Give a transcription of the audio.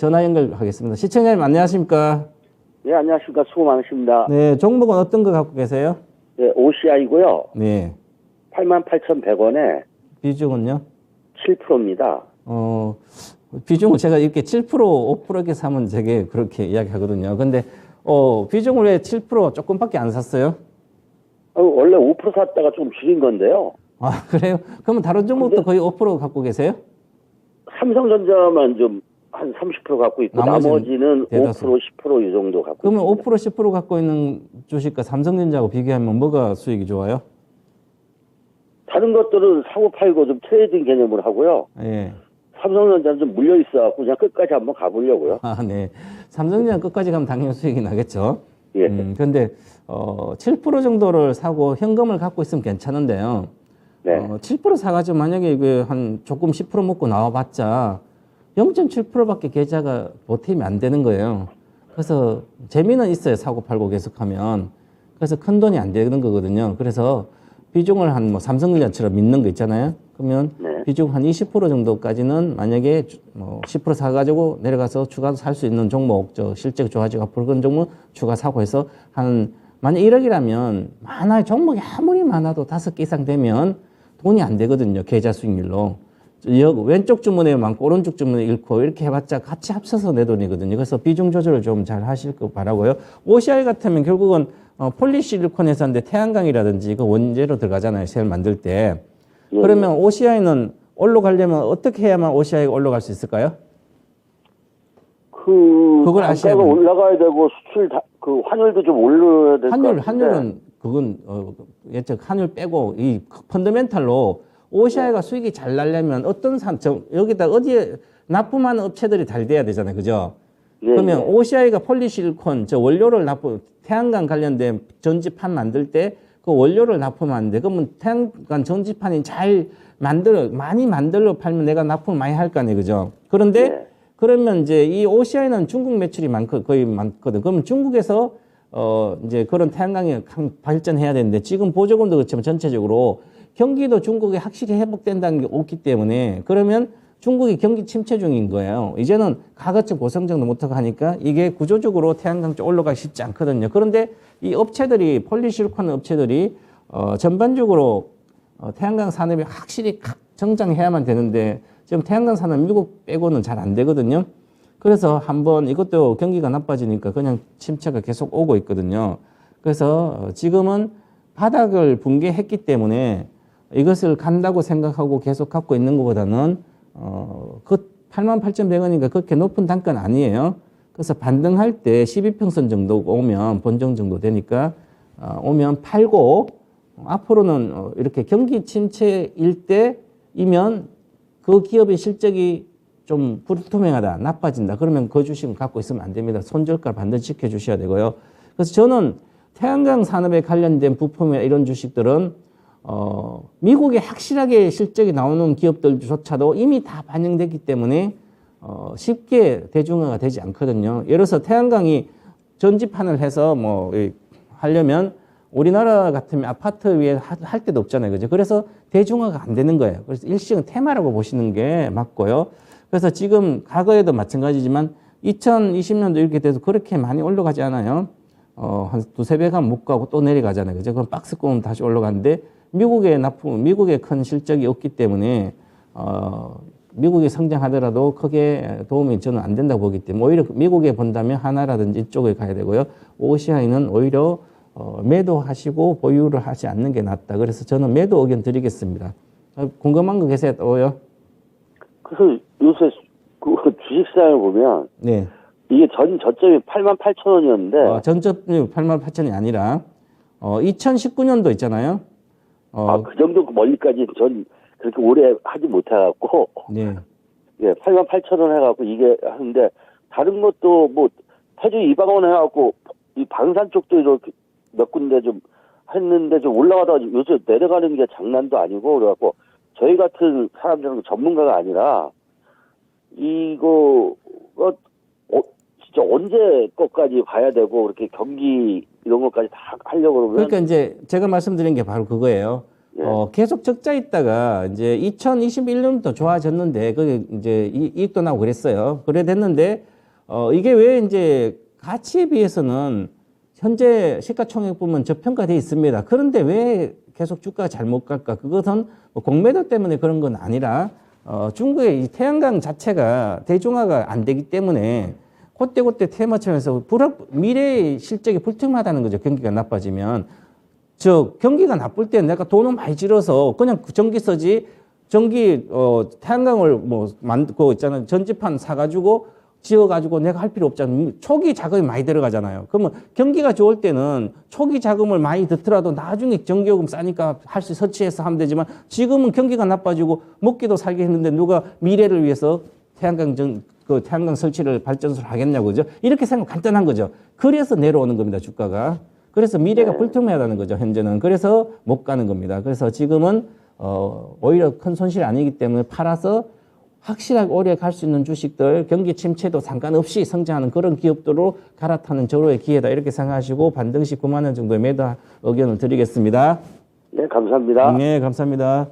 전화 연결하겠습니다. 시청자님 안녕하십니까? 네, 안녕하십니까. 수고 많으십니다. 네, 종목은 어떤 거 갖고 계세요? 네, OCI고요. 네. 88,100원에 비중은요? 7%입니다. 비중을 제가 이렇게 7%, 5% 이렇게 사면 되게 그렇게 이야기하거든요. 근데, 비중을 왜 7% 조금밖에 안 샀어요? 원래 5% 샀다가 좀 줄인 건데요. 아, 그래요? 그러면 다른 종목도 거의 5% 갖고 계세요? 삼성전자만 좀 한 30% 갖고 있고 나머지는 대다수. 5%, 10%이 정도 갖고 그러면 있습니다. 5%, 10% 갖고 있는 주식과 삼성전자하고 비교하면 뭐가 수익이 좋아요? 다른 것들은 사고 팔고 좀 트레이딩 개념으로 하고요. 예. 삼성전자는 좀 물려 있어갖고 그냥 끝까지 한번 가보려고요. 아, 네. 삼성전자 끝까지 가면 당연히 수익이 나겠죠. 예. 근데, 7% 정도를 사고 현금을 갖고 있으면 괜찮은데요. 네. 7% 사가지고 만약에 그 한 조금 10% 먹고 나와봤자 0.7%밖에 계좌가 보탬이 안 되는 거예요. 그래서 재미는 있어요. 사고 팔고 계속하면. 그래서 큰 돈이 안 되는 거거든요. 그래서 비중을 한 뭐 삼성전자처럼 믿는 거 있잖아요. 그러면 네. 비중 한 20% 정도까지는 만약에 뭐 10% 사가지고 내려가서 추가 살 수 있는 종목, 실적 좋아지고 앞으로 그런 종목 추가 사고 해서 만약 1억이라면 종목이 아무리 많아도 5개 이상 되면 돈이 안 되거든요. 계좌 수익률로. 왼쪽 주머니에 많고 오른쪽 주머니에 잃고 이렇게 해봤자 같이 합쳐서 내 돈이거든요. 그래서 비중 조절을 좀 잘 하실 거 바라고요. OCI 같으면 결국은 폴리실리콘 회사인데 태양광이라든지 그 원재료 들어가잖아요. 셀 만들 때. 그러면 OCI는 올라가려면 어떻게 해야만 OCI가 올라갈 수 있을까요? 그걸 아셔야 단가가 올라가야 되고 수출 그 환율도 좀 올려야 될 것 같은데. 환율은 그건 예측 환율 빼고 이 펀더멘탈로 OCI가 수익이 잘 나려면 어떤 여기다 어디에 납품하는 업체들이 잘 돼야 되잖아요. 그죠? 그러면 OCI가 폴리실리콘 원료를 태양광 관련된 전지판 만들 때 그 원료를 납품하는데 그러면 태양광 전지판이 많이 만들어 팔면 내가 납품을 많이 할 거 아니에요. 그죠? 그런데 그러면 이제 이 OCI는 중국 매출이 거의 많거든. 그러면 중국에서 이제 그런 태양광이 발전해야 되는데 지금 보조금도 그렇지만 전체적으로 경기도 중국에 확실히 회복된다는 게 없기 때문에 그러면 중국이 경기 침체 중인 거예요. 이제는 가거증 고성장도 못하고 하니까 이게 구조적으로 태양광 쪽 올라가기 쉽지 않거든요. 그런데 이 업체들이 폴리실리콘 업체들이 전반적으로 태양광 산업이 확실히 정장해야만 되는데 지금 태양광 산업 미국 빼고는 잘 안 되거든요. 그래서 한번 이것도 경기가 나빠지니까 그냥 침체가 계속 오고 있거든요. 그래서 지금은 바닥을 붕괴했기 때문에 이것을 간다고 생각하고 계속 갖고 있는 것보다는 그 88,100원이니까 그렇게 높은 단가는 아니에요. 그래서 반등할 때 12평선 정도 오면 본정 정도 되니까 오면 팔고 앞으로는 이렇게 경기 침체일 때이면 그 기업의 실적이 좀 불투명하다, 나빠진다. 그러면 그 주식은 갖고 있으면 안 됩니다. 손절가 반드시 지켜주셔야 되고요. 그래서 저는 태양광 산업에 관련된 부품이나 이런 주식들은 미국에 확실하게 실적이 나오는 기업들조차도 이미 다 반영됐기 때문에 쉽게 대중화가 되지 않거든요. 예를 들어서 태양광이 전지판을 해서 하려면 우리나라 같으면 아파트 위에 할 데도 없잖아요. 그죠? 그래서 대중화가 안 되는 거예요. 그래서 일시적인 테마라고 보시는 게 맞고요. 그래서 지금 과거에도 마찬가지지만 2020년도 이렇게 돼서 그렇게 많이 올라가지 않아요. 한 두세 배가 못 가고 또 내려가잖아요. 그죠? 그럼 박스권 다시 올라가는데 미국의 큰 실적이 없기 때문에, 미국이 성장하더라도 크게 도움이 저는 안 된다고 보기 때문에, 오히려 미국에 본다면 하나라든지 이쪽에 가야 되고요. OCI는 오히려, 매도하시고 보유를 하지 않는 게 낫다. 그래서 저는 매도 의견 드리겠습니다. 궁금한 거 계세요? 또요? 그래서 요새 그 주식시장을 보면. 네. 이게 저점이 88,000원이었는데. 전점이 88,000원이 아니라, 2019년도 있잖아요. 그 정도 멀리까지 전 그렇게 오래 하지 못해갖고. 네. 예, 88,000원 해갖고 이게 하는데, 다른 것도 태주 이방원 해갖고, 이 방산 쪽도 이렇게 몇 군데 좀 했는데 좀 올라가다가 요새 내려가는 게 장난도 아니고, 그래갖고, 저희 같은 사람들은 전문가가 아니라, 이거, 진짜 언제 것까지 봐야 되고, 그렇게 경기 이런 것까지 다 하려고 그러면. 그러니까 이제 제가 말씀드린 게 바로 그거예요. 예. 계속 적자 있다가 이제 2021년부터 좋아졌는데, 그게 이제 이익도 나고 그랬어요. 그래 됐는데, 이게 왜 이제 가치에 비해서는 현재 시가총액 부분 저평가돼 있습니다. 그런데 왜 계속 주가가 잘못 갈까? 그것은 뭐 공매도 때문에 그런 건 아니라 중국의 이 태양광 자체가 대중화가 안 되기 때문에 그때그때 테마청에서 미래의 실적이 불투명하다는 거죠. 경기가 나빠지면. 경기가 나쁠 때 내가 돈을 많이 들여서 그냥 전기 쓰지, 태양광을 그거 있잖아요. 전지판 사가지고 지어가지고 내가 할 필요 없잖아요. 초기 자금이 많이 들어가잖아요. 그러면 경기가 좋을 때는 초기 자금을 많이 넣더라도 나중에 전기요금 싸니까 할 수 설치해서 하면 되지만 지금은 경기가 나빠지고 먹기도 살기 힘든데 누가 미래를 위해서 태양광 설치를 발전소를 하겠냐고, 그죠? 이렇게 생각 간단한 거죠. 그래서 내려오는 겁니다, 주가가. 그래서 미래가 불투명하다는 거죠, 현재는. 그래서 못 가는 겁니다. 그래서 지금은, 오히려 큰 손실이 아니기 때문에 팔아서 확실하게 오래 갈 수 있는 주식들, 경기 침체도 상관없이 성장하는 그런 기업들로 갈아타는 절호의 기회다. 이렇게 생각하시고 반등시 9만 원 정도의 매도 의견을 드리겠습니다. 네, 감사합니다. 네, 감사합니다.